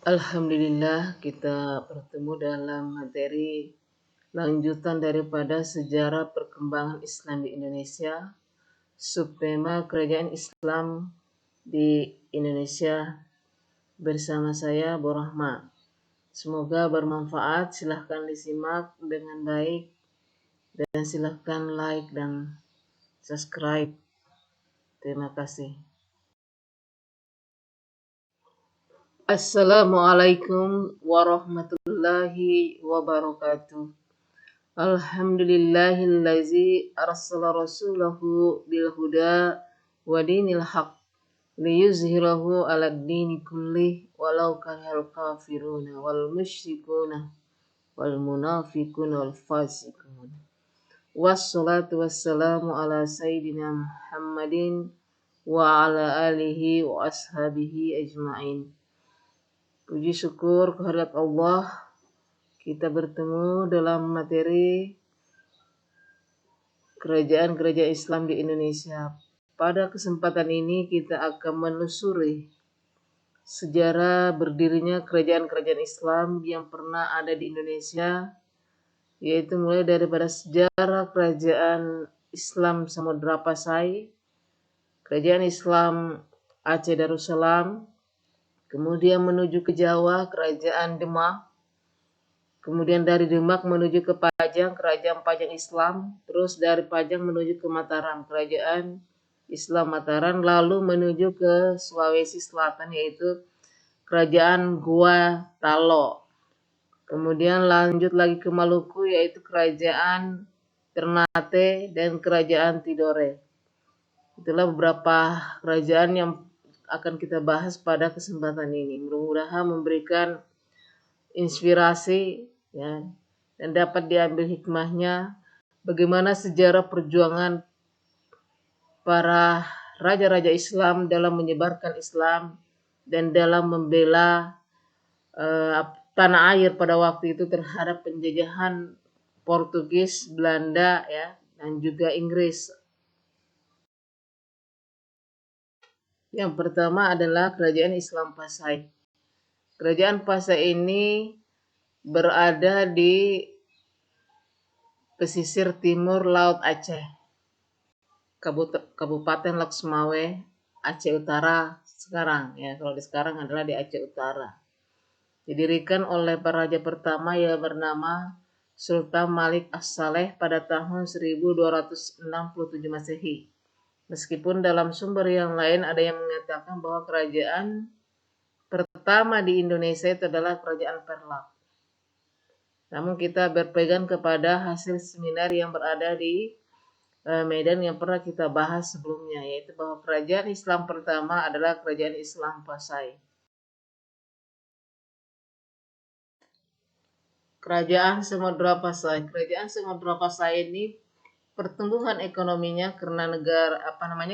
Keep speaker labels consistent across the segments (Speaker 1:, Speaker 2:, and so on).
Speaker 1: Alhamdulillah kita bertemu dalam materi lanjutan daripada sejarah perkembangan Islam di Indonesia, subtema kerajaan Islam di Indonesia bersama saya Bu Rahma. Semoga bermanfaat, silahkan disimak dengan baik dan silahkan like dan subscribe. Terima kasih. Assalamualaikum warahmatullahi wabarakatuh. Alhamdulillahillazi arsala rasulahu bil huda wa dinil haq liyuzhirahu 'alad dini kullih walau karihal kafiruna wal musyrikuna wal munafiquna wal fasiqun. Wassalatu wassalamu ala sayyidina Muhammadin wa ala alihi wa ashabihi ajma'in. Puji syukur kehadirat Allah, kita bertemu dalam materi kerajaan-kerajaan Islam di Indonesia. Pada kesempatan ini kita akan menelusuri sejarah berdirinya kerajaan-kerajaan Islam yang pernah ada di Indonesia, yaitu mulai daripada sejarah kerajaan Islam Samudra Pasai, kerajaan Islam Aceh Darussalam, kemudian menuju ke Jawa, kerajaan Demak, kemudian dari Demak menuju ke Pajang, kerajaan Pajang Islam, terus dari Pajang menuju ke Mataram, kerajaan Islam Mataram, lalu menuju ke Sulawesi Selatan yaitu kerajaan Gua Talo. Kemudian lanjut lagi ke Maluku yaitu kerajaan Ternate dan kerajaan Tidore. Itulah beberapa kerajaan yang akan kita bahas pada kesempatan ini. Mudah-mudahan memberikan inspirasi ya, dan dapat diambil hikmahnya bagaimana sejarah perjuangan para raja-raja Islam dalam menyebarkan Islam dan dalam membela tanah air pada waktu itu terhadap penjajahan Portugis, Belanda ya, dan juga Inggris. Yang pertama adalah kerajaan Islam Pasai. Kerajaan Pasai ini berada di pesisir timur Laut Aceh, Kabupaten Lok Sumawe, Aceh Utara sekarang ya. Kalau di sekarang adalah di Aceh Utara. Didirikan oleh para raja pertama yang bernama Sultan Malik As-Saleh pada tahun 1267 Masehi. Meskipun dalam sumber yang lain ada yang mengatakan bahwa kerajaan pertama di Indonesia itu adalah kerajaan Perlak. Namun kita berpegang kepada hasil seminar yang berada di Medan yang pernah kita bahas sebelumnya, yaitu bahwa kerajaan Islam pertama adalah kerajaan Islam Pasai. Kerajaan Samudra Pasai. Kerajaan Samudra Pasai ini pertumbuhan ekonominya karena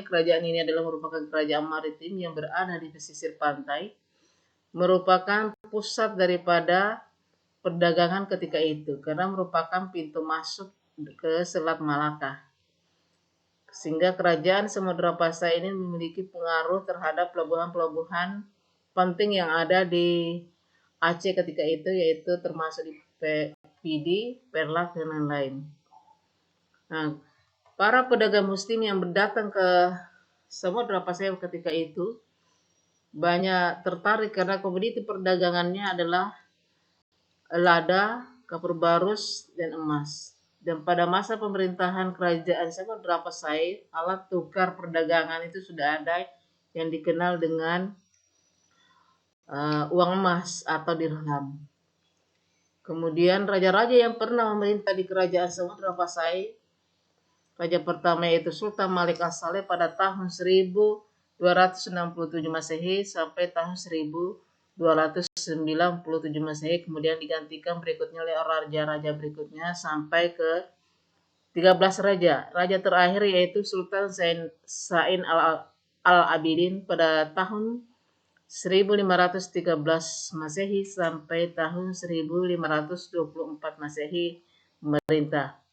Speaker 1: kerajaan ini adalah merupakan kerajaan maritim yang berada di pesisir pantai, merupakan pusat daripada perdagangan ketika itu karena merupakan pintu masuk ke Selat Malaka. Sehingga kerajaan Samudra Pasai ini memiliki pengaruh terhadap pelabuhan-pelabuhan penting yang ada di Aceh ketika itu, yaitu termasuk di Pidi, Perlak, dan lain-lain. Nah, para pedagang muslim yang datang ke Samudra Pasai ketika itu banyak tertarik karena komoditi perdagangannya adalah lada, kapur barus, dan emas. Dan pada masa pemerintahan kerajaan Samudra Pasai, alat tukar perdagangan itu sudah ada yang dikenal dengan uang emas atau dirham. Kemudian raja-raja yang pernah memerintah di kerajaan Samudra Pasai, raja pertama yaitu Sultan Malik As-Saleh pada tahun 1267 Masehi sampai tahun 1297 Masehi, kemudian digantikan berikutnya oleh raja-raja berikutnya sampai ke 13 raja. Raja terakhir yaitu Sultan Sain al-Abidin pada tahun 1513 Masehi sampai tahun 1524 Masehi memerintah.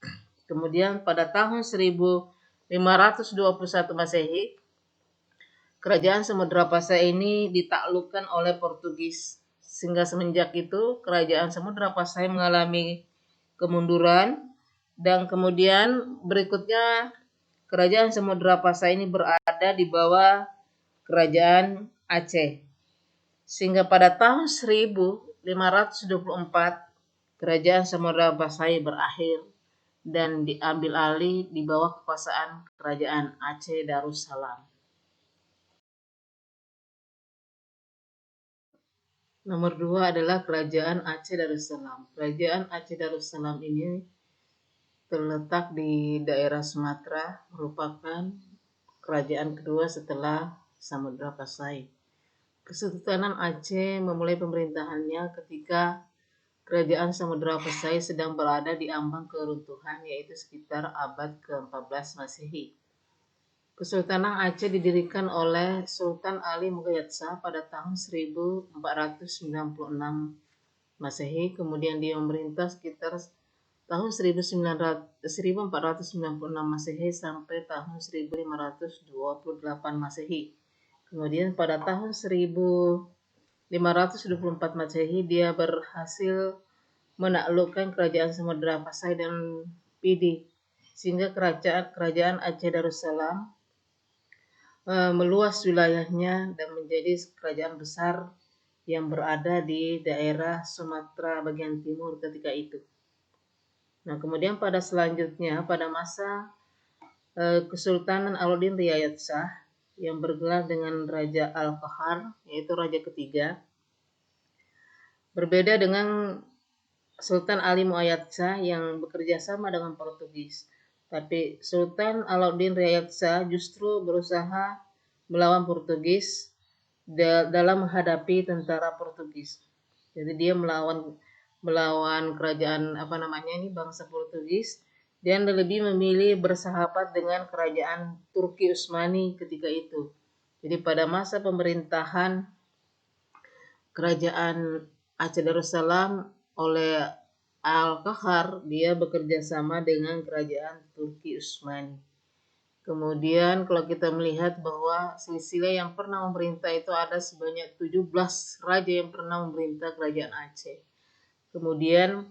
Speaker 1: Kemudian pada tahun 1521 Masehi, kerajaan Samudra Pasai ini ditaklukkan oleh Portugis Sehingga semenjak itu kerajaan Samudra Pasai mengalami kemunduran, dan kemudian berikutnya kerajaan Samudra Pasai ini berada di bawah kerajaan Aceh. Sehingga pada tahun 1524 kerajaan Samudra Pasai berakhir dan diambil alih di bawah kekuasaan kerajaan Aceh Darussalam. Nomor 2 adalah kerajaan Aceh Darussalam. Kerajaan Aceh Darussalam ini terletak di daerah Sumatera, merupakan kerajaan kedua setelah Samudra Pasai. Kesultanan Aceh memulai pemerintahannya ketika kerajaan Samudra Pasai sedang berada di ambang keruntuhan, yaitu sekitar abad ke-14 Masehi. Kesultanan Aceh didirikan oleh Sultan Ali Mughayat Shah pada tahun 1496 Masehi, kemudian dia memerintah sekitar tahun 1496 Masehi sampai tahun 1528 Masehi. Kemudian pada tahun 1524 Masehi dia berhasil menaklukkan kerajaan Samudra Pasai dan Pidi, sehingga kerajaan Aceh Darussalam meluas wilayahnya dan menjadi kerajaan besar yang berada di daerah Sumatera bagian timur ketika itu. Nah, kemudian pada selanjutnya pada masa Kesultanan Alauddin Riayat Shah yang bergelar dengan Raja Al-Qahar, yaitu raja ketiga, berbeda dengan Sultan Ali Muayyad Shah yang bekerja sama dengan Portugis. Tapi Sultan Alauddin Riayat Shah justru berusaha melawan Portugis dalam menghadapi tentara Portugis. Jadi dia melawan kerajaan bangsa Portugis, dan lebih memilih bersahabat dengan kerajaan Turki Utsmani ketika itu. Jadi pada masa pemerintahan kerajaan Aceh Darussalam oleh Al-Qahar, dia bekerja sama dengan kerajaan Turki Utsmani. Kemudian kalau kita melihat bahwa silsilah yang pernah memerintah itu ada sebanyak 17 raja yang pernah memerintah kerajaan Aceh. Kemudian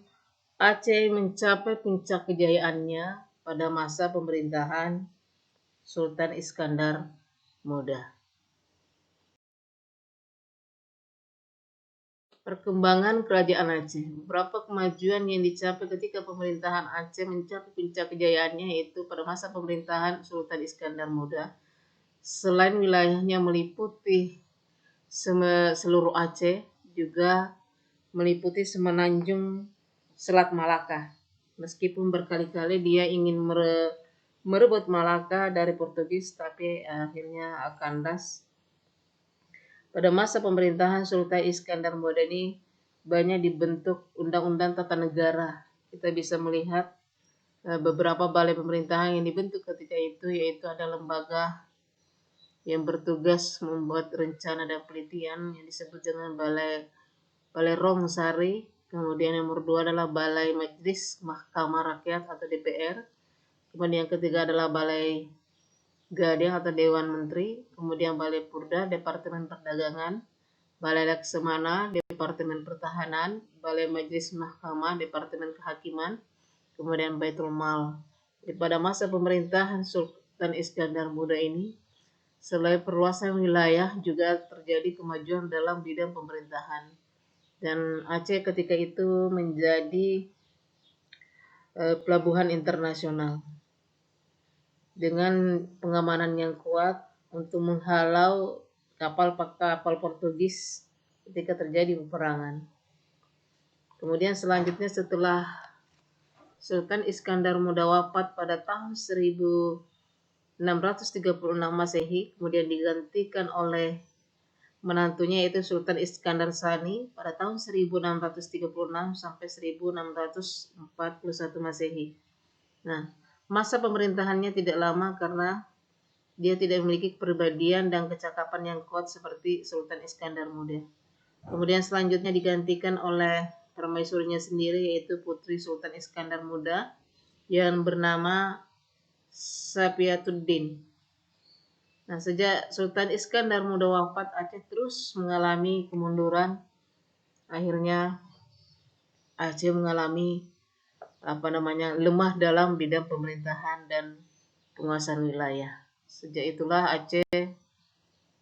Speaker 1: Aceh mencapai puncak kejayaannya pada masa pemerintahan Sultan Iskandar Muda. Perkembangan kerajaan Aceh. Beberapa kemajuan yang dicapai ketika pemerintahan Aceh mencapai puncak kejayaannya yaitu pada masa pemerintahan Sultan Iskandar Muda. Selain wilayahnya meliputi seluruh Aceh, juga meliputi semenanjung Selat Malaka. Meskipun berkali-kali dia ingin merebut Malaka dari Portugis, tapi akhirnya kandas. Pada masa pemerintahan Sultan Iskandar Muda ini banyak dibentuk undang-undang tata negara. Kita bisa melihat beberapa balai pemerintahan yang dibentuk ketika itu, yaitu ada lembaga yang bertugas membuat rencana dan penelitian yang disebut dengan Balai Rong Sari. Kemudian yang nomor 2 adalah Balai Majelis Mahkamah Rakyat atau DPR. Kemudian yang ketiga adalah Balai Gading atau Dewan Menteri. Kemudian Balai Purda, Departemen Perdagangan. Balai Laksamana, Departemen Pertahanan. Balai Majelis Mahkamah, Departemen Kehakiman. Kemudian Baitul Mal. Pada masa pemerintahan Sultan Iskandar Muda ini, selain perluasan wilayah, juga terjadi kemajuan dalam bidang pemerintahan. Dan Aceh ketika itu menjadi pelabuhan internasional dengan pengamanan yang kuat untuk menghalau kapal Portugis ketika terjadi peperangan. Kemudian selanjutnya setelah Sultan Iskandar Muda wafat pada tahun 1636 Masehi, kemudian digantikan oleh menantunya yaitu Sultan Iskandar Sani pada tahun 1636 sampai 1641 Masehi. Nah, masa pemerintahannya tidak lama karena dia tidak memiliki kepribadian dan kecakapan yang kuat seperti Sultan Iskandar Muda. Kemudian selanjutnya digantikan oleh permaisurinya sendiri yaitu putri Sultan Iskandar Muda yang bernama Safiatuddin. Nah, sejak Sultan Iskandar Muda wafat, Aceh terus mengalami kemunduran akhirnya Aceh mengalami lemah dalam bidang pemerintahan dan penguasaan wilayah. Sejak itulah Aceh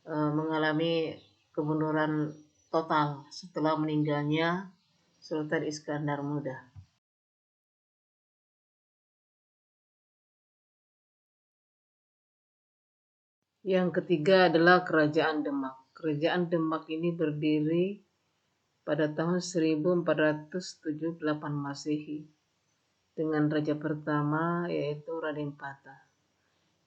Speaker 1: mengalami kemunduran total setelah meninggalnya Sultan Iskandar Muda. Yang ketiga adalah Kerajaan Demak. Kerajaan Demak ini berdiri pada tahun 1478 Masehi dengan raja pertama yaitu Raden Patah,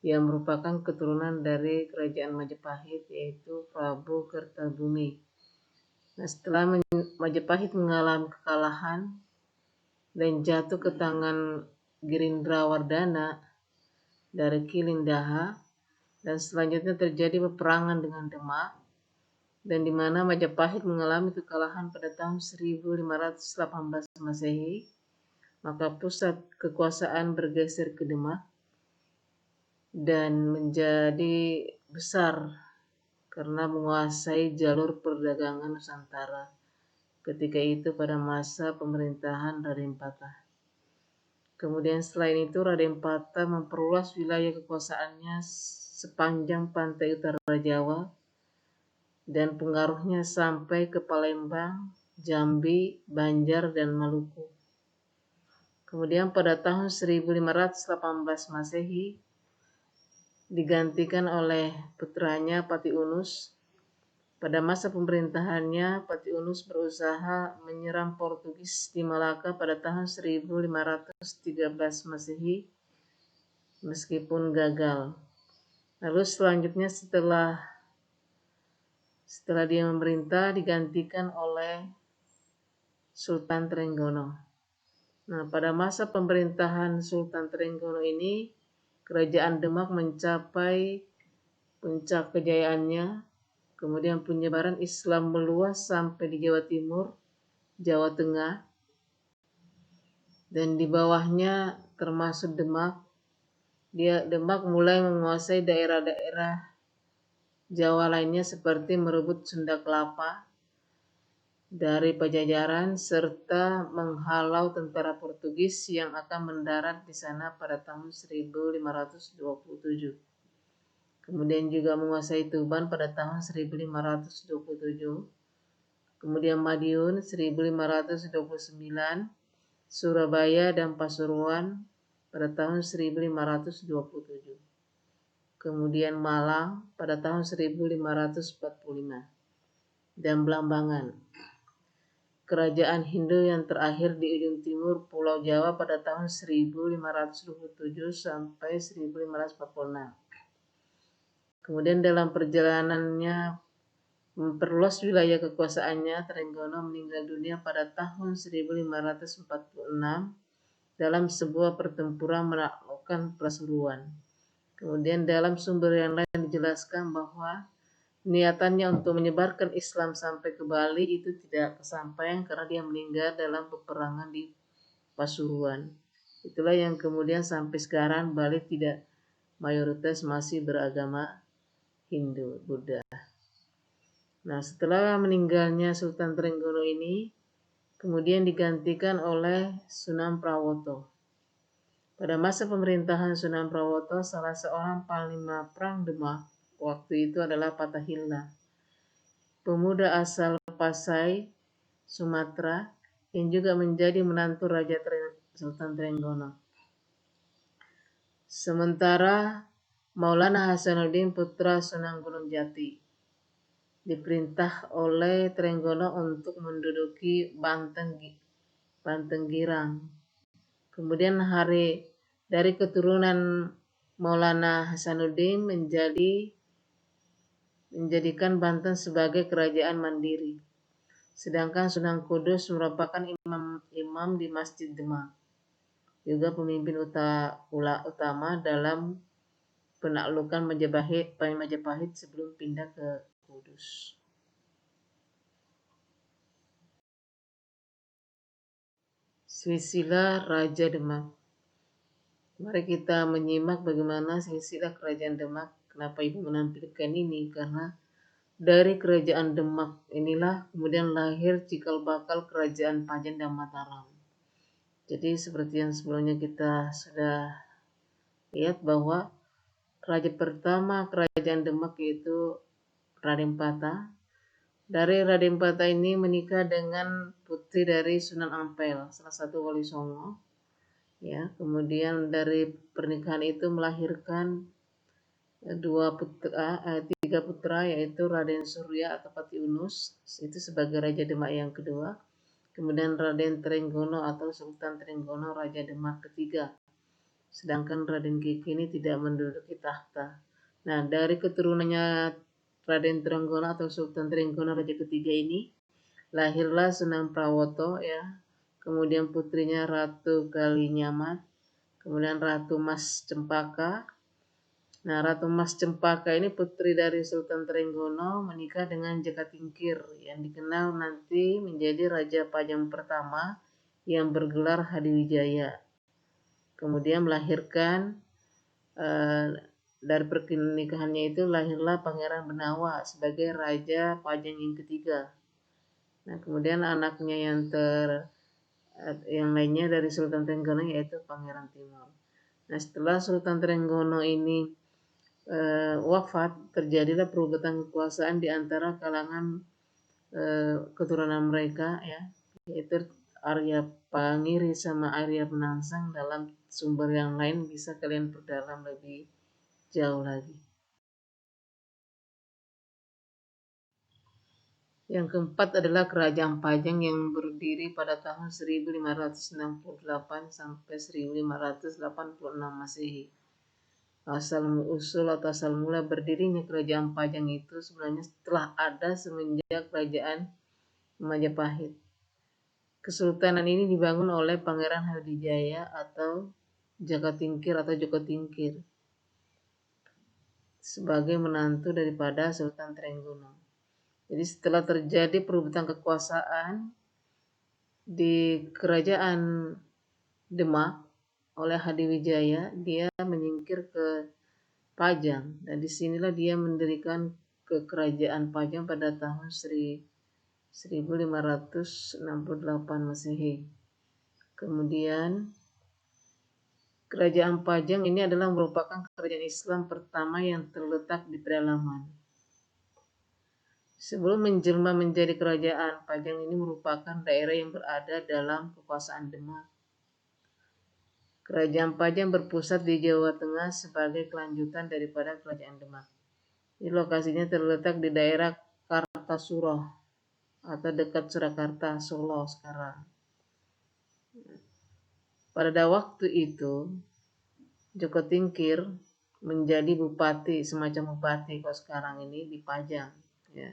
Speaker 1: yang merupakan keturunan dari Kerajaan Majapahit yaitu Prabu Kertabumi. Nah, setelah Majapahit mengalami kekalahan dan jatuh ke tangan Girindrawardana dari Kilindaha, dan selanjutnya terjadi peperangan dengan Demak, dan di mana Majapahit mengalami kekalahan pada tahun 1518 Masehi, maka pusat kekuasaan bergeser ke Demak dan menjadi besar karena menguasai jalur perdagangan Nusantara ketika itu pada masa pemerintahan Raden Patah. Kemudian selain itu Raden Patah memperluas wilayah kekuasaannya sepanjang pantai utara Jawa dan pengaruhnya sampai ke Palembang, Jambi, Banjar, dan Maluku. Kemudian pada tahun 1518 Masehi digantikan oleh putranya Pati Unus. Pada masa pemerintahannya, Pati Unus berusaha menyerang Portugis di Malaka pada tahun 1513 Masehi, meskipun gagal. Lalu selanjutnya setelah dia memerintah digantikan oleh Sultan Trenggono. Nah, pada masa pemerintahan Sultan Trenggono ini, Kerajaan Demak mencapai puncak kejayaannya. Kemudian penyebaran Islam meluas sampai di Jawa Timur, Jawa Tengah, dan di bawahnya termasuk Demak. Demak mulai menguasai daerah-daerah Jawa lainnya seperti merebut Sunda Kelapa dari Pajajaran serta menghalau tentara Portugis yang akan mendarat di sana pada tahun 1527. Kemudian juga menguasai Tuban pada tahun 1527. Kemudian Madiun 1529, Surabaya dan Pasuruan pada tahun 1527. Kemudian Malang pada tahun 1545 dan Blambangan, kerajaan Hindu yang terakhir di ujung timur Pulau Jawa pada tahun 1527 sampai 1546. Kemudian dalam perjalanannya memperluas wilayah kekuasaannya, Trenggono meninggal dunia pada tahun 1546 dalam sebuah pertempuran menaklukkan Pasuruan. Kemudian dalam sumber yang lain dijelaskan bahwa niatannya untuk menyebarkan Islam sampai ke Bali itu tidak kesampaian karena dia meninggal dalam peperangan di Pasuruan. Itulah yang kemudian sampai sekarang Bali tidak mayoritas masih beragama Hindu, Buddha. Nah, setelah meninggalnya Sultan Trenggono ini, kemudian digantikan oleh Sunan Prawoto. Pada masa pemerintahan Sunan Prawoto, salah seorang panglima perang Demak waktu itu adalah Fatahillah, pemuda asal Pasai, Sumatera, yang juga menjadi menantu Raja Sultan Trenggono. Sementara Maulana Hasanuddin putra Sunan Gunung Jati diperintah oleh Trenggono untuk menduduki Banten Girang. Kemudian dari keturunan Maulana Hasanuddin menjadikan Banten sebagai kerajaan mandiri. Sedangkan Sunan Kudus merupakan imam di Masjid Demak, juga pemimpin utama dalam penaklukan Majapahit sebelum pindah ke Kudus. Silsilah Raja Demak. Mari kita menyimak bagaimana silsilah Kerajaan Demak. Kenapa Ibu menampilkan ini? Karena Dari kerajaan Demak inilah kemudian lahir cikal bakal kerajaan Pajen dan Mataram. Jadi seperti yang sebelumnya kita sudah lihat bahwa raja pertama kerajaan Demak yaitu Raden Patah. Dari Raden Patah ini menikah dengan putri dari Sunan Ampel, salah satu wali Songo. Ya, kemudian dari pernikahan itu melahirkan tiga putra yaitu Raden Surya atau Pati Unus itu sebagai Raja Demak yang kedua, kemudian Raden Trenggono atau Sultan Trenggono Raja Demak ketiga, sedangkan Raden Kiki ini tidak menduduki tahta. Nah, dari keturunannya Raden Trenggono atau Sultan Trenggono Raja ketiga ini lahirlah Sunan Prawoto ya, kemudian putrinya Ratu Kalinyamat, kemudian Ratu Mas Cempaka. Nah, Ratu Mas Cempaka ini putri dari Sultan Trenggono menikah dengan Jaka Tingkir yang dikenal nanti menjadi Raja Pajang pertama yang bergelar Hadiwijaya. Kemudian melahirkan dari pernikahannya itu lahirlah Pangeran Benawa sebagai Raja Pajang yang ketiga. Nah, kemudian anaknya yang lainnya dari Sultan Trenggono yaitu Pangeran Timur. Nah, setelah Sultan Trenggono ini wafat, terjadilah perebutan kekuasaan di antara kalangan keturunan mereka ya, yaitu Arya Pangiri sama Arya Penangsang. Dalam sumber yang lain bisa kalian perdalam lebih jauh lagi. Yang keempat adalah Kerajaan Pajang yang berdiri pada tahun 1568 sampai 1586 Masehi. Asal mula berdirinya Kerajaan Pajang itu sebenarnya telah ada semenjak Kerajaan Majapahit. Kesultanan ini dibangun oleh Pangeran Hadiwijaya atau Jaka Tingkir atau Joko Tingkir sebagai menantu daripada Sultan Trenggono. Jadi setelah terjadi perebutan kekuasaan di Kerajaan Demak oleh Hadiwijaya, dia menyingkir ke Pajang, dan disinilah dia mendirikan Kerajaan Pajang pada tahun 1568 Masehi. Kemudian Kerajaan Pajang ini adalah merupakan kerajaan Islam pertama yang terletak di pedalaman. Sebelum menjelma menjadi kerajaan, Pajang ini merupakan daerah yang berada dalam kekuasaan Demak. Kerajaan Pajang berpusat di Jawa Tengah sebagai kelanjutan daripada Kerajaan Demak. Ini lokasinya terletak di daerah Kartasura atau dekat Surakarta, Solo sekarang. Pada waktu itu, Joko Tingkir menjadi bupati, semacam bupati kalau sekarang ini di Pajang. Ya.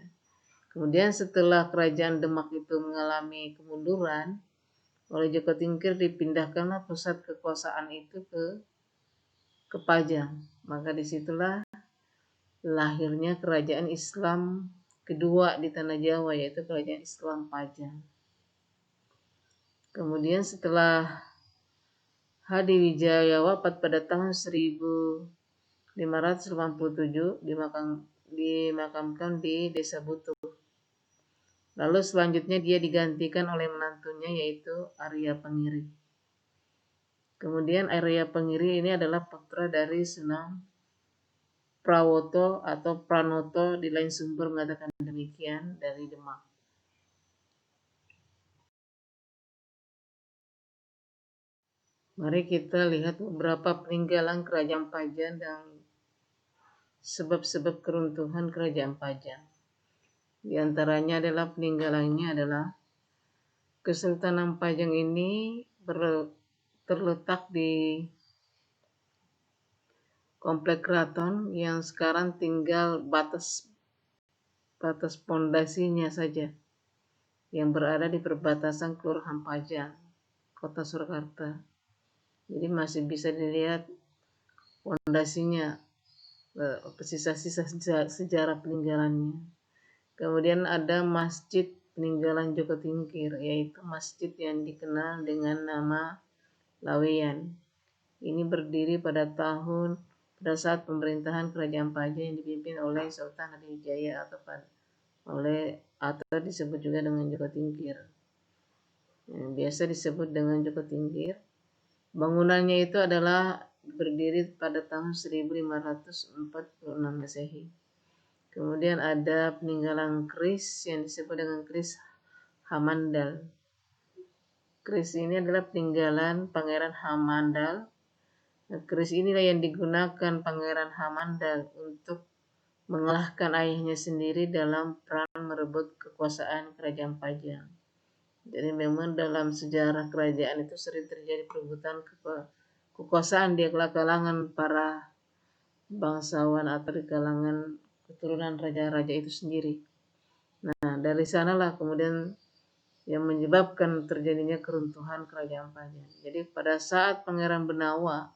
Speaker 1: Kemudian setelah Kerajaan Demak itu mengalami kemunduran, oleh Joko Tingkir dipindahkanlah pusat kekuasaan itu ke Pajang. Maka disitulah lahirnya kerajaan Islam kedua di tanah Jawa, yaitu Kerajaan Islam Pajang. Kemudian setelah Hadiwijaya wafat pada tahun 1587, dimakamkan di Desa Butuh. Lalu selanjutnya dia digantikan oleh menantunya yaitu Arya Pengiri. Kemudian Arya Pengiri ini adalah putra dari Sunan Prawoto atau Pranoto, di lain sumber mengatakan demikian, dari Demak. Mari kita lihat beberapa peninggalan Kerajaan Pajang dan sebab-sebab keruntuhan Kerajaan Pajang. Di antaranya adalah peninggalannya adalah Kesultanan Pajang ini terletak di Komplek Keraton yang sekarang tinggal batas pondasinya saja yang berada di perbatasan Kelurahan Pajang, Kota Surakarta. Jadi masih bisa dilihat pondasinya, sisa-sisa sejarah peninggalannya. Kemudian ada masjid peninggalan Joko Tingkir, yaitu masjid yang dikenal dengan nama Laweyan. Ini berdiri pada tahun pada saat pemerintahan kerajaan Pajang yang dipimpin oleh Sultan Hadiwijaya atau disebut juga dengan Joko Tingkir. Biasa disebut dengan Joko Tingkir. Bangunannya itu adalah berdiri pada tahun 1546 Masehi. Kemudian ada peninggalan keris yang disebut dengan keris Hamandal. Keris ini adalah peninggalan Pangeran Hamandal. Keris inilah yang digunakan Pangeran Hamandal untuk mengalahkan ayahnya sendiri dalam perang merebut kekuasaan kerajaan Pajang. Jadi memang dalam sejarah kerajaan itu sering terjadi perebutan kekuasaan di kalangan para bangsawan atau di kalangan keturunan raja-raja itu sendiri. Nah, dari sanalah kemudian yang menyebabkan terjadinya keruntuhan kerajaan Pajang. Jadi pada saat Pangeran Benawa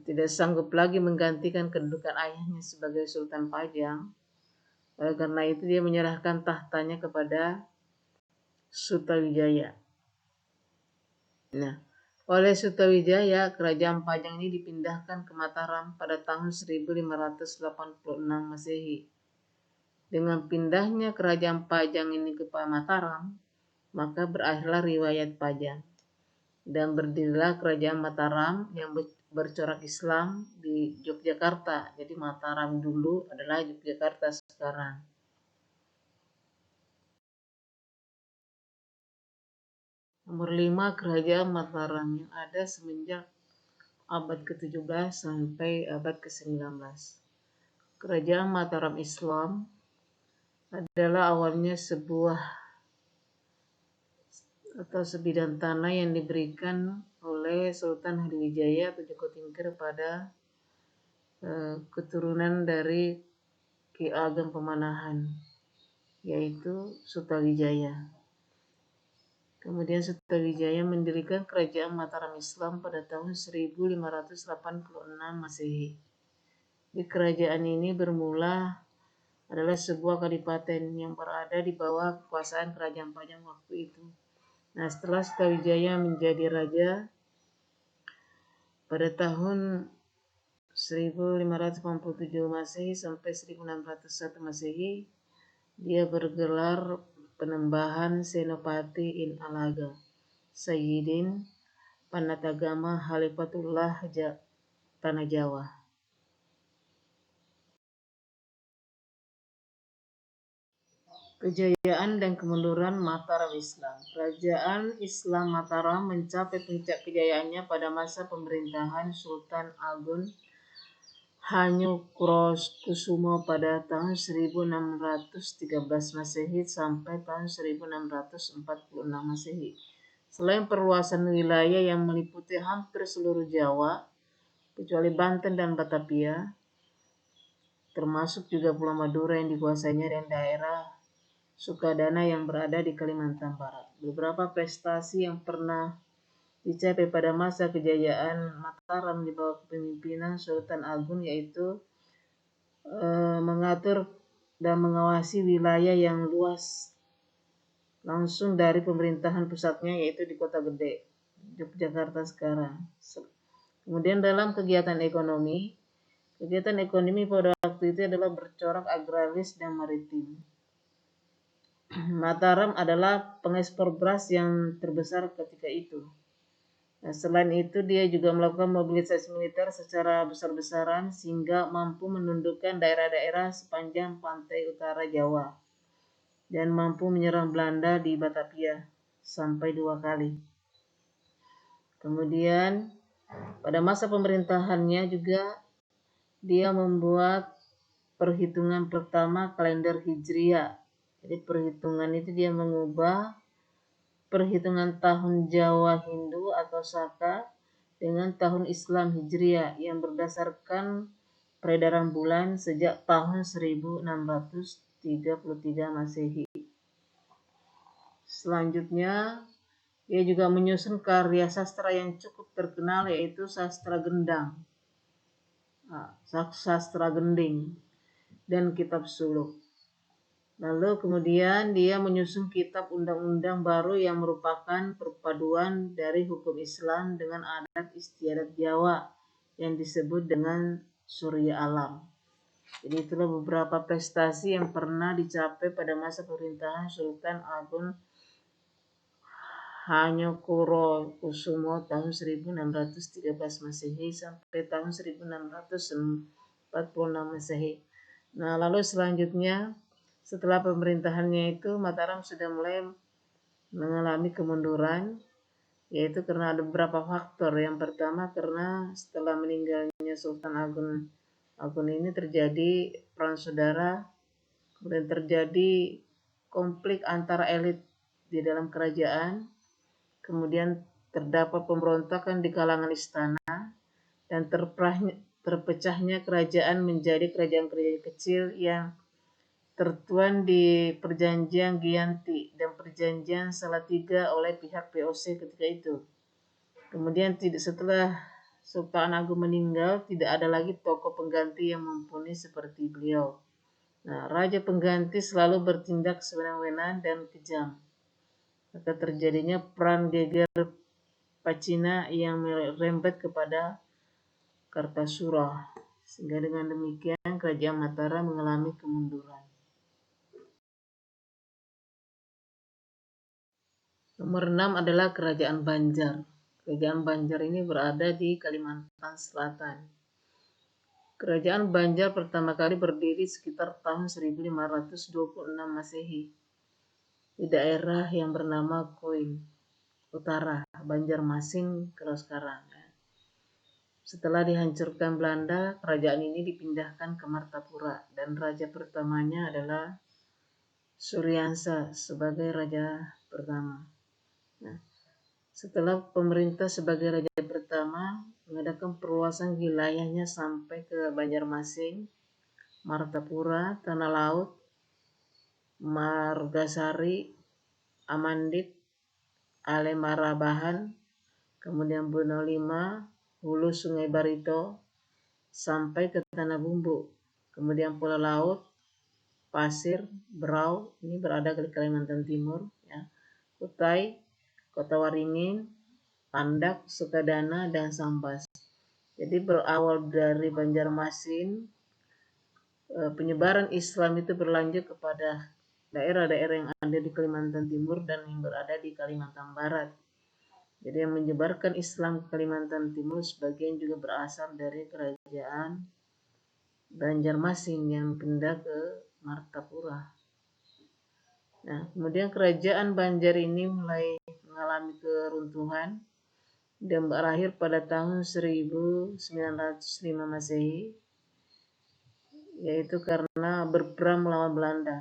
Speaker 1: tidak sanggup lagi menggantikan kedudukan ayahnya sebagai Sultan Pajang, oleh karena itu dia menyerahkan tahtanya kepada Sutawijaya. Nah, oleh Sutawijaya, kerajaan Pajang ini dipindahkan ke Mataram pada tahun 1586 Masehi. Dengan pindahnya kerajaan Pajang ini ke Mataram, maka berakhirlah riwayat Pajang dan berdirilah kerajaan Mataram yang bercorak Islam di Yogyakarta. Jadi Mataram dulu adalah Yogyakarta sekarang. Nomor 5, kerajaan Mataram yang ada semenjak abad ke-17 sampai abad ke-19. Kerajaan Mataram Islam adalah awalnya sebuah atau sebidang tanah yang diberikan oleh Sultan Hadiwijaya atau Joko Tingkir pada keturunan dari Ki Ageng Pemanahan, yaitu Sutawijaya. Kemudian Sutawijaya mendirikan kerajaan Mataram Islam pada tahun 1586 Masehi. Di kerajaan ini bermula adalah sebuah kadipaten yang berada di bawah kekuasaan kerajaan Pajang waktu itu. Nah, setelah Sutawijaya menjadi raja pada tahun 1587 Masehi sampai 1601 Masehi, dia bergelar Penembahan Senopati in Alaga, Sayyidin Panatagama Halifatullah Tanah Jawa. Kejayaan dan kemunduran Mataram Islam. Kerajaan Islam Mataram mencapai puncak kejayaannya pada masa pemerintahan Sultan Agung Hanyokrokusumo pada tahun 1613 Masehi sampai tahun 1646 Masehi. Selain perluasan wilayah yang meliputi hampir seluruh Jawa, kecuali Banten dan Batavia, termasuk juga Pulau Madura yang dikuasainya dan daerah Sukadana yang berada di Kalimantan Barat. Beberapa prestasi yang pernah dicapai pada masa kejayaan Mataram di bawah kepemimpinan Sultan Agung yaitu mengatur dan mengawasi wilayah yang luas langsung dari pemerintahan pusatnya yaitu di Kota Gede, Yogyakarta sekarang. Kemudian dalam kegiatan ekonomi pada waktu itu adalah bercorak agraris dan maritim. Mataram adalah pengekspor beras yang terbesar ketika itu. Nah, selain itu dia juga melakukan mobilisasi militer secara besar-besaran sehingga mampu menundukkan daerah-daerah sepanjang pantai utara Jawa dan mampu menyerang Belanda di Batavia sampai 2 kali. Kemudian pada masa pemerintahannya juga dia membuat perhitungan pertama kalender Hijriah. Jadi perhitungan itu dia mengubah perhitungan tahun Jawa Hindu atau Saka dengan tahun Islam Hijriah yang berdasarkan peredaran bulan sejak tahun 1633 Masehi. Selanjutnya, dia juga menyusun karya sastra yang cukup terkenal yaitu sastra gendang, sastra gending, dan kitab suluk. Lalu kemudian dia menyusun kitab undang-undang baru yang merupakan perpaduan dari hukum Islam dengan adat istiadat Jawa yang disebut dengan Surya Alam. Jadi itulah beberapa prestasi yang pernah dicapai pada masa pemerintahan Sultan Agung Hanyokuro-Kusumo tahun 1613 Masehi sampai tahun 1646 Masehi. Nah, lalu selanjutnya setelah pemerintahannya itu Mataram sudah mulai mengalami kemunduran, yaitu karena ada beberapa faktor. Yang pertama karena setelah meninggalnya Sultan Agung ini terjadi perang saudara, kemudian terjadi konflik antara elit di dalam kerajaan, kemudian terdapat pemberontakan di kalangan istana, dan terpecahnya kerajaan menjadi kerajaan-kerajaan kecil yang tertuan di perjanjian Giyanti dan perjanjian Salatiga oleh pihak VOC ketika itu. Kemudian setelah Sultan Agung meninggal, tidak ada lagi tokoh pengganti yang mumpuni seperti beliau. Nah, raja pengganti selalu bertindak sewenang-wenang dan kejam. Maka terjadinya perang geger Pacina yang merembet kepada Kartasura. Sehingga dengan demikian kerajaan Mataram mengalami kemunduran. Nomor 6 adalah Kerajaan Banjar. Kerajaan Banjar ini berada di Kalimantan Selatan. Kerajaan Banjar pertama kali berdiri sekitar tahun 1526 Masehi di daerah yang bernama Koin Utara, Banjarmasin kalau sekarang. Setelah dihancurkan Belanda, kerajaan ini dipindahkan ke Martapura dan raja pertamanya adalah Suryansa sebagai raja pertama. Nah, setelah pemerintah sebagai raja pertama mengadakan perluasan wilayahnya sampai ke Banjarmasin, Martapura, Tanah Laut, Margasari, Amandit, Alemarabahan, kemudian Buno Lima, Hulu Sungai Barito, sampai ke Tanah Bumbu, kemudian Pulau Laut, Pasir, Berau, ini berada di Kalimantan Timur, ya, Kutai, Kota Waringin, Pandak, Sukadana, dan Sambas. Jadi berawal dari Banjarmasin, penyebaran Islam itu berlanjut kepada daerah-daerah yang ada di Kalimantan Timur dan yang berada di Kalimantan Barat. Jadi yang menyebarkan Islam ke Kalimantan Timur sebagian juga berasal dari kerajaan Banjarmasin yang pindah ke Martapura. Nah, kemudian kerajaan Banjar ini mulai mengalami keruntuhan dan berakhir pada tahun 1905 Masehi, yaitu karena berperang melawan Belanda.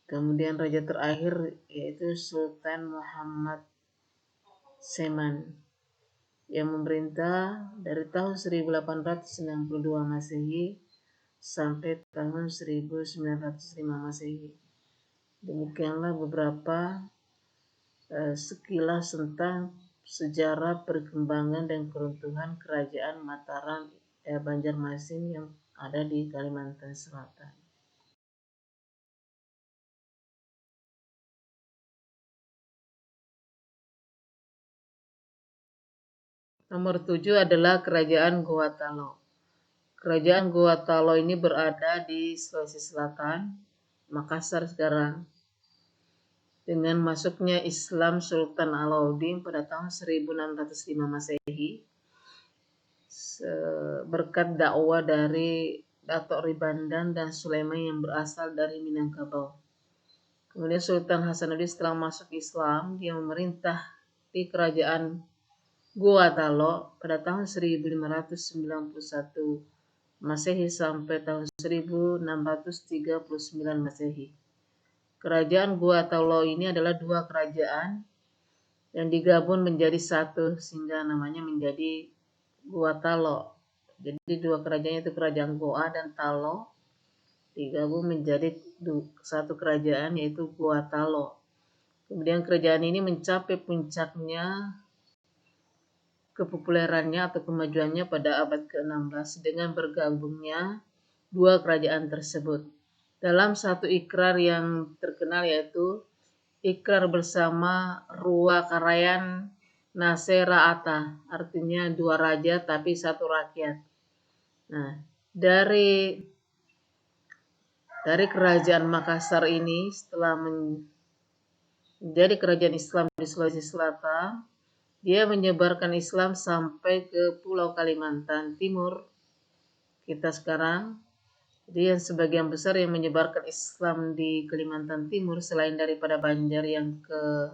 Speaker 1: Kemudian raja terakhir yaitu Sultan Muhammad Seman yang memerintah dari tahun 1892 Masehi sampai tahun 1905 Masehi. Demikianlah beberapa sekilas tentang sejarah perkembangan dan keruntuhan kerajaan Mataram Banjarmasin yang ada di Kalimantan Selatan. Nomor 7 adalah Kerajaan Gorontalo. Kerajaan Gorontalo ini berada di Sulawesi Selatan, Makassar sekarang. Dengan masuknya Islam Sultan Alauddin pada tahun 1605 Masehi, berkat dakwah dari Datuk Ribandan dan Sulaiman yang berasal dari Minangkabau. Kemudian Sultan Hasanuddin setelah masuk Islam, dia memerintah di kerajaan Gorontalo pada tahun 1591 Masehi sampai tahun 1639 Masehi. Kerajaan Gorontalo ini adalah dua kerajaan yang digabung menjadi satu sehingga namanya menjadi Gorontalo. Jadi dua kerajaan itu kerajaan Goa dan Talo digabung menjadi satu kerajaan yaitu Gorontalo. Kemudian kerajaan ini mencapai puncaknya kepopulerannya atau kemajuannya pada abad ke-16 dengan bergabungnya dua kerajaan tersebut dalam satu ikrar yang terkenal yaitu Ikrar Bersama Ruakarayan Naseraata, artinya dua raja tapi satu rakyat. Nah, dari kerajaan Makassar ini setelah menjadi kerajaan Islam di Sulawesi Selatan, dia menyebarkan Islam sampai ke Pulau Kalimantan Timur kita sekarang. Jadi yang sebagian besar yang menyebarkan Islam di Kalimantan Timur selain daripada Banjar yang ke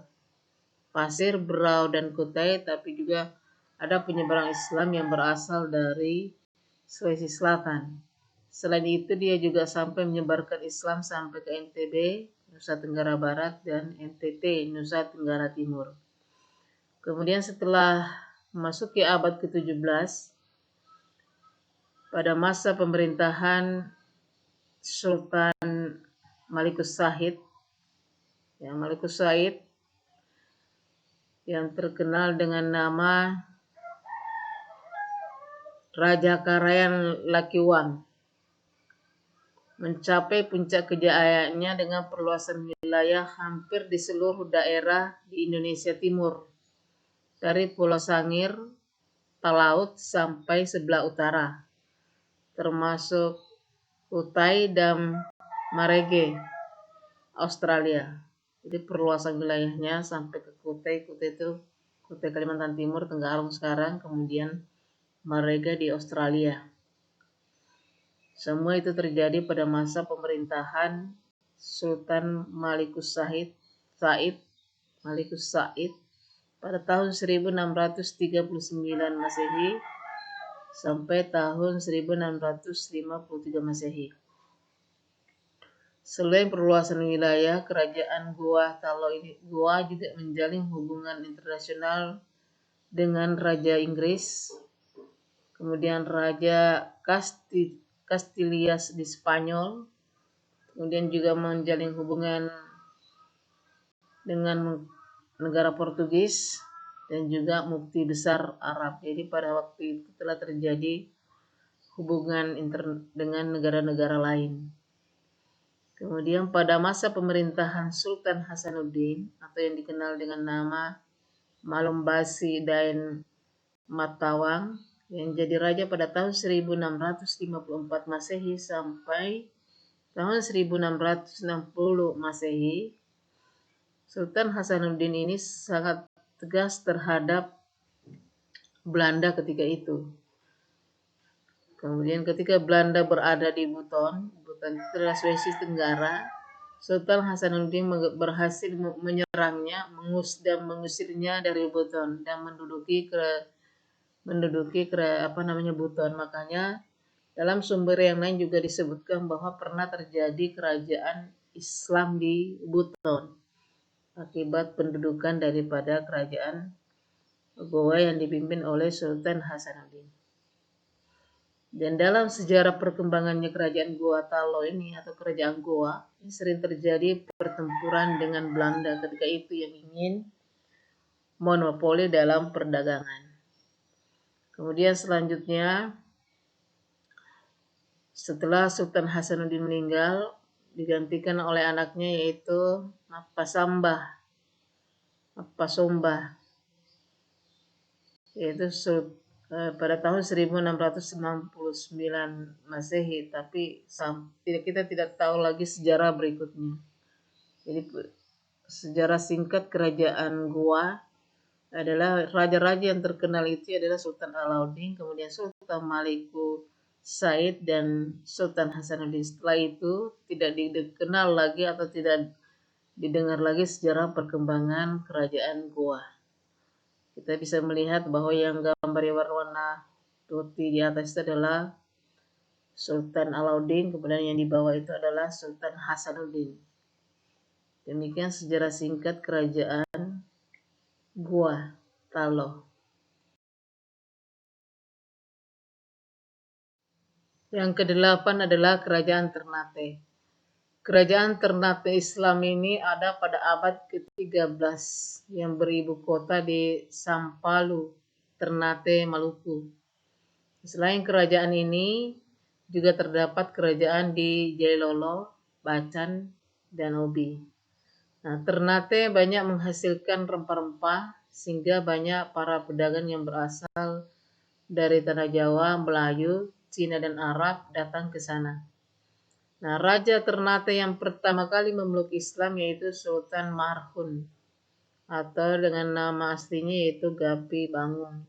Speaker 1: Pasir, Berau, dan Kutai, tapi juga ada penyebaran Islam yang berasal dari Sulawesi Selatan. Selain itu dia juga sampai menyebarkan Islam sampai ke NTB, Nusa Tenggara Barat, dan NTT, Nusa Tenggara Timur. Kemudian setelah memasuki abad ke-17, pada masa pemerintahan Sultan Malikus Said, Malikus Said yang terkenal dengan nama Raja Karayan Lakiwan, mencapai puncak kejayaannya dengan perluasan wilayah hampir di seluruh daerah di Indonesia Timur, dari Pulau Sangir, Talaut sampai sebelah utara, termasuk Kutai dan Marege, Australia. Jadi perluasan wilayahnya sampai ke Kutai itu Kutai Kalimantan Timur, Tenggarong sekarang, kemudian Marega di Australia. Semua itu terjadi pada masa pemerintahan Sultan Malikus Said pada tahun 1639 Masehi sampai tahun 1653 Masehi. Selain perluasan wilayah, kerajaan Goa Tallo ini juga menjalin hubungan internasional dengan Raja Inggris, kemudian Raja Castilias di Spanyol, kemudian juga menjalin hubungan dengan negara Portugis dan juga mufti besar Arab. Jadi pada waktu itu telah terjadi hubungan dengan negara-negara lain. Kemudian pada masa pemerintahan Sultan Hasanuddin atau yang dikenal dengan nama Malombasi Daen Matawang yang jadi raja pada tahun 1654 Masehi sampai tahun 1660 Masehi, Sultan Hasanuddin ini sangat tegas terhadap Belanda ketika itu. Kemudian ketika Belanda berada di Buton itu adalah Sulawesi Tenggara, Sultan Hasanuddin berhasil menyerangnya, mengusirnya dari Buton dan menduduki Buton. Makanya dalam sumber yang lain juga disebutkan bahwa pernah terjadi kerajaan Islam di Buton akibat pendudukan daripada kerajaan Goa yang dipimpin oleh Sultan Hasanuddin. Dan dalam sejarah perkembangannya kerajaan Goa Tallo ini atau kerajaan Goa, ini sering terjadi pertempuran dengan Belanda ketika itu yang ingin monopoli dalam perdagangan. Kemudian selanjutnya setelah Sultan Hasanuddin meninggal, digantikan oleh anaknya yaitu Pasombah, yaitu pada tahun 1699 Masehi, tapi kita tidak tahu lagi sejarah berikutnya. Jadi sejarah singkat kerajaan Goa adalah raja-raja yang terkenal itu adalah Sultan Alauddin, kemudian Sultan Malikus Said dan Sultan Hasanuddin. Setelah itu tidak dikenal lagi atau tidak didengar lagi sejarah perkembangan kerajaan Goa. Kita bisa melihat bahwa yang gambar warna putih di atas itu adalah Sultan Alauddin, kemudian yang di bawah itu adalah Sultan Hasanuddin. Demikian sejarah singkat kerajaan Goa Tallo. Yang ke-8 adalah kerajaan Ternate. Kerajaan Ternate Islam ini ada pada abad ke-13 yang beribu kota di Sampalu, Ternate, Maluku. Selain kerajaan ini, juga terdapat kerajaan di Jailolo, Bacan, dan Obi. Nah, Ternate banyak menghasilkan rempah-rempah sehingga banyak para pedagang yang berasal dari tanah Jawa, Melayu, Cina dan Arab datang ke sana. Nah, raja Ternate yang pertama kali memeluk Islam yaitu Sultan Marhun, atau dengan nama aslinya yaitu Gapi Bangun,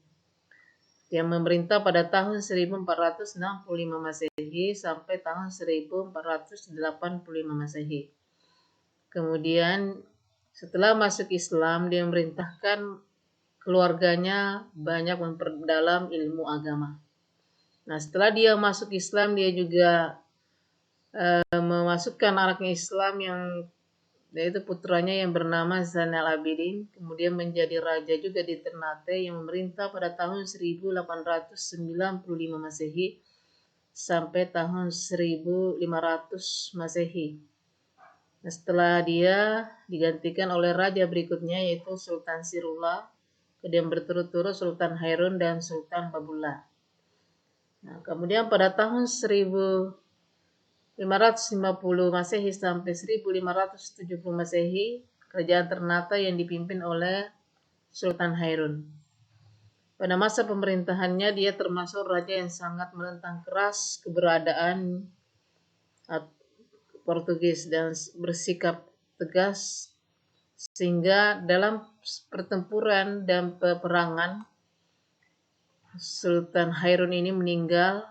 Speaker 1: yang memerintah pada tahun 1465 Masehi sampai tahun 1485 Masehi. Kemudian setelah masuk Islam, dia memerintahkan keluarganya banyak memperdalam ilmu agama. Nah, setelah dia masuk Islam, dia juga memasukkan anaknya Islam yaitu putranya yang bernama Zainal Abidin, kemudian menjadi raja juga di Ternate yang memerintah pada tahun 1895 Masehi sampai tahun 1500 Masehi. Nah, setelah dia digantikan oleh raja berikutnya yaitu Sultan Sirullah, kemudian berturut-turut Sultan Harun dan Sultan Babullah. Nah, kemudian pada tahun 1550 Masehi sampai 1570 Masehi, kerajaan Ternate yang dipimpin oleh Sultan Harun. Pada masa pemerintahannya, dia termasuk raja yang sangat menentang keras keberadaan Portugis dan bersikap tegas, sehingga dalam pertempuran dan peperangan Sultan Harun ini meninggal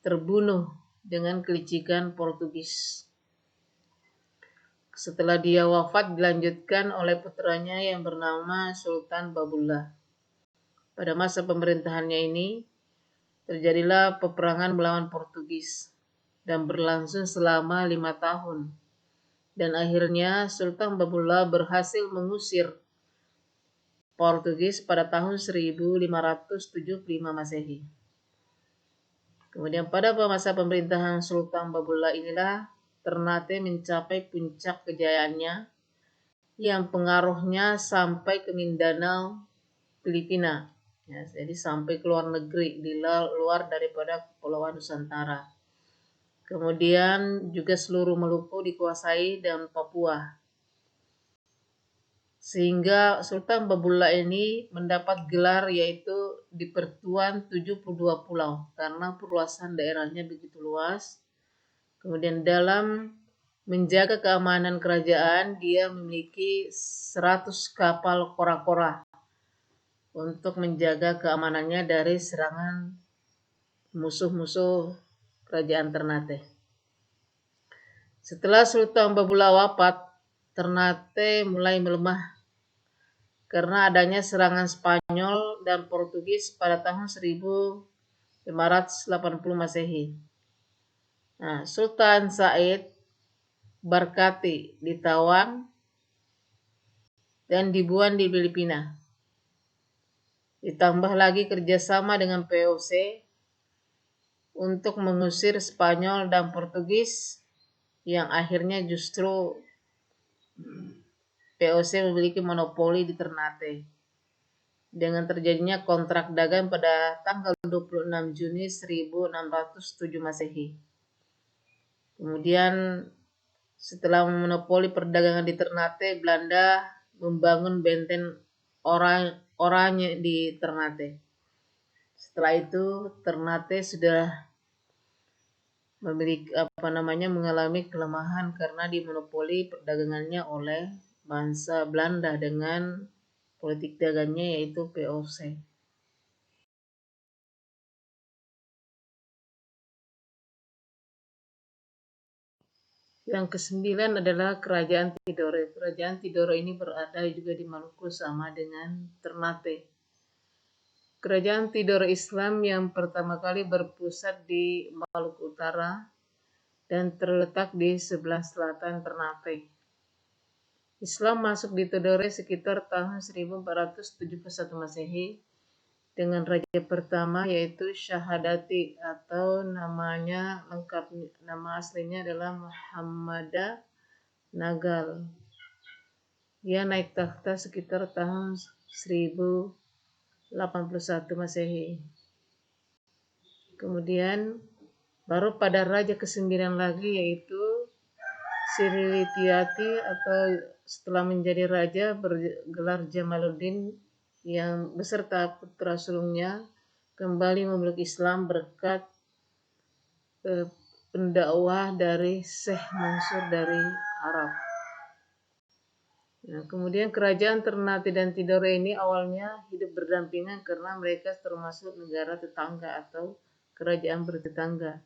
Speaker 1: terbunuh dengan kelicikan Portugis. Setelah dia wafat dilanjutkan oleh putranya yang bernama Sultan Babullah. Pada masa pemerintahannya ini terjadilah peperangan melawan Portugis dan berlangsung selama 5 tahun. Dan akhirnya Sultan Babullah berhasil mengusir Portugis pada tahun 1575 Masehi. Kemudian pada masa pemerintahan Sultan Babullah inilah Ternate mencapai puncak kejayaannya yang pengaruhnya sampai ke Mindanao, Filipina. Ya, jadi sampai ke luar negeri, di luar daripada Kepulauan Nusantara. Kemudian juga seluruh Maluku dikuasai dan Papua. Sehingga Sultan Babullah ini mendapat gelar yaitu Dipertuan 72 Pulau karena perluasan daerahnya begitu luas. Kemudian dalam menjaga keamanan kerajaan, dia memiliki 100 kapal kora-kora untuk menjaga keamanannya dari serangan musuh-musuh kerajaan Ternate. Setelah Sultan Babullah wafat, Ternate mulai melemah karena adanya serangan Spanyol dan Portugis pada tahun 1580 Masehi. Nah, Sultan Said Barkati ditawan dan dibuang di Filipina. Ditambah lagi kerjasama dengan VOC untuk mengusir Spanyol dan Portugis, yang akhirnya justru VOC memiliki monopoli di Ternate. Dengan terjadinya kontrak dagang pada tanggal 26 Juni 1607 Masehi. Kemudian setelah memonopoli perdagangan di Ternate, Belanda membangun benteng Oranye di Ternate. Setelah itu Ternate sudah mengalami kelemahan karena dimonopoli perdagangannya oleh bangsa Belanda dengan politik dagangnya yaitu VOC. Yang ke-9 adalah Kerajaan Tidore. Kerajaan Tidore ini berada juga di Maluku sama dengan Ternate. Kerajaan Tidore Islam yang pertama kali berpusat di Maluku Utara dan terletak di sebelah selatan Ternate. Islam masuk di Tidore sekitar tahun 1471 Masehi dengan raja pertama yaitu Syahadati, atau nama aslinya adalah Muhammad Nagal. Dia naik takhta sekitar tahun 1081 Masehi. Kemudian baru pada raja ke-9 lagi yaitu Sirilityati, atau setelah menjadi raja bergelar Jamaluddin, yang beserta putra sulungnya kembali memeluk Islam berkat pendakwah dari Syekh Mansur dari Arab. Nah, kemudian kerajaan Ternate dan Tidore ini awalnya hidup berdampingan karena mereka termasuk negara tetangga atau kerajaan bertetangga.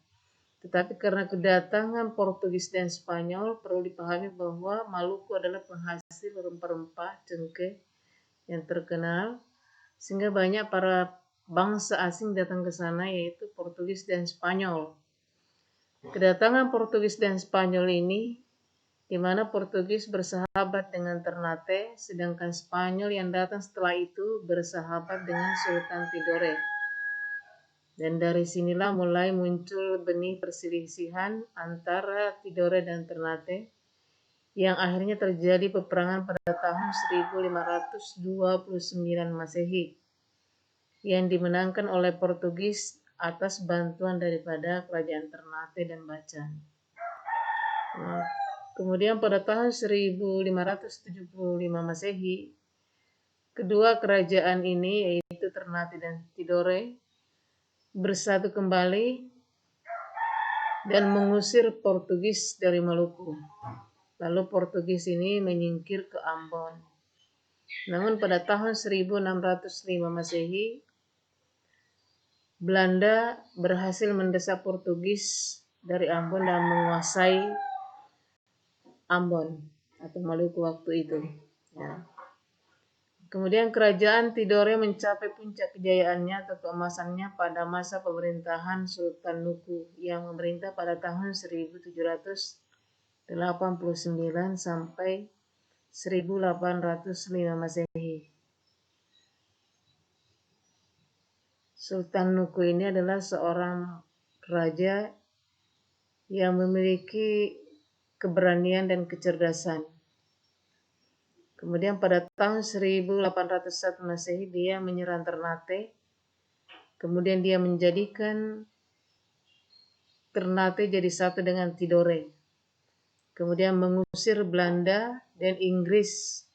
Speaker 1: Tetapi karena kedatangan Portugis dan Spanyol, perlu dipahami bahwa Maluku adalah penghasil rempah-rempah cengkeh yang terkenal, sehingga banyak para bangsa asing datang ke sana, yaitu Portugis dan Spanyol. Kedatangan Portugis dan Spanyol ini di mana Portugis bersahabat dengan Ternate, sedangkan Spanyol yang datang setelah itu bersahabat dengan Sultan Tidore. Dan dari sinilah mulai muncul benih perselisihan antara Tidore dan Ternate, yang akhirnya terjadi peperangan pada tahun 1529 Masehi, yang dimenangkan oleh Portugis atas bantuan daripada kerajaan Ternate dan Bacan. Kemudian pada tahun 1575 Masehi, kedua kerajaan ini yaitu Ternate dan Tidore bersatu kembali dan mengusir Portugis dari Maluku. Lalu Portugis ini menyingkir ke Ambon. Namun pada tahun 1605 Masehi, Belanda berhasil mendesak Portugis dari Ambon dan menguasai Ambon atau Maluku waktu itu. Ya. Kemudian kerajaan Tidore mencapai puncak kejayaannya atau keemasannya pada masa pemerintahan Sultan Nuku yang memerintah pada tahun 1789 sampai 1805 Masehi. Sultan Nuku ini adalah seorang raja yang memiliki keberanian dan kecerdasan. Kemudian pada tahun 1801 Masehi dia menyerang Ternate. Kemudian dia menjadikan Ternate jadi satu dengan Tidore. Kemudian mengusir Belanda dan Inggris,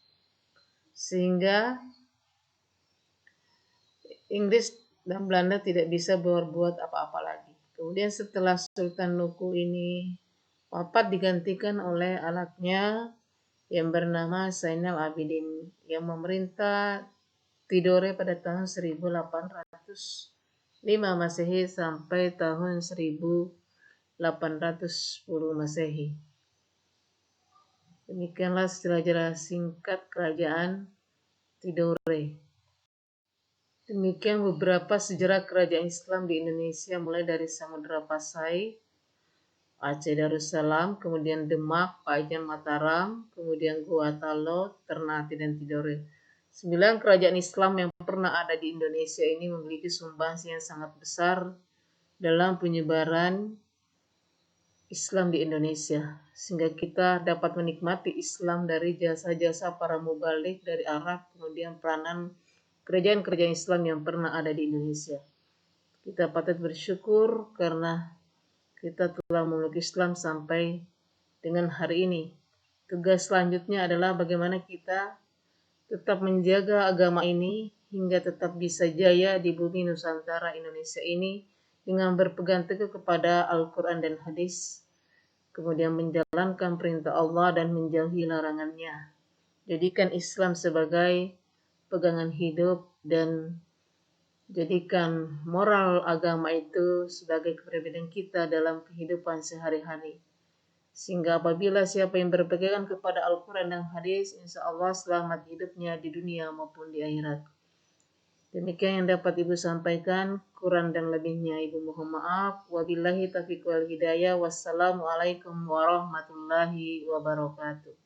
Speaker 1: sehingga Inggris dan Belanda tidak bisa berbuat apa-apa lagi. Kemudian setelah Sultan Nuku ini wafat, digantikan oleh anaknya yang bernama Zainal Abidin yang memerintah Tidore pada tahun 1805 Masehi sampai tahun 1810 Masehi. Demikianlah sejarah singkat kerajaan Tidore. Demikian beberapa sejarah kerajaan Islam di Indonesia, mulai dari Samudra Pasai, Aceh Darussalam, kemudian Demak, Pajan Mataram, kemudian Gua Talo, Ternate, dan Tidore. 9 kerajaan Islam yang pernah ada di Indonesia ini memiliki sumbangsi yang sangat besar dalam penyebaran Islam di Indonesia, sehingga kita dapat menikmati Islam dari jasa-jasa para mubalik dari Arab, kemudian peranan kerajaan-kerajaan Islam yang pernah ada di Indonesia. Kita patut bersyukur karena kita telah memeluk Islam sampai dengan hari ini. Tugas selanjutnya adalah bagaimana kita tetap menjaga agama ini hingga tetap bisa jaya di bumi Nusantara Indonesia ini dengan berpegang teguh kepada Al-Quran dan hadis, kemudian menjalankan perintah Allah dan menjauhi larangannya. Jadikan Islam sebagai pegangan hidup dan jadikan moral agama itu sebagai kepribadian kita dalam kehidupan sehari-hari. Sehingga apabila siapa yang berpegangan kepada Al-Quran dan hadis, insya Allah selamat hidupnya di dunia maupun di akhirat. Demikian yang dapat Ibu sampaikan, kurang dan lebihnya Ibu mohon maaf. Wabillahi taufiq wal hidayah. Wassalamualaikum warahmatullahi wabarakatuh.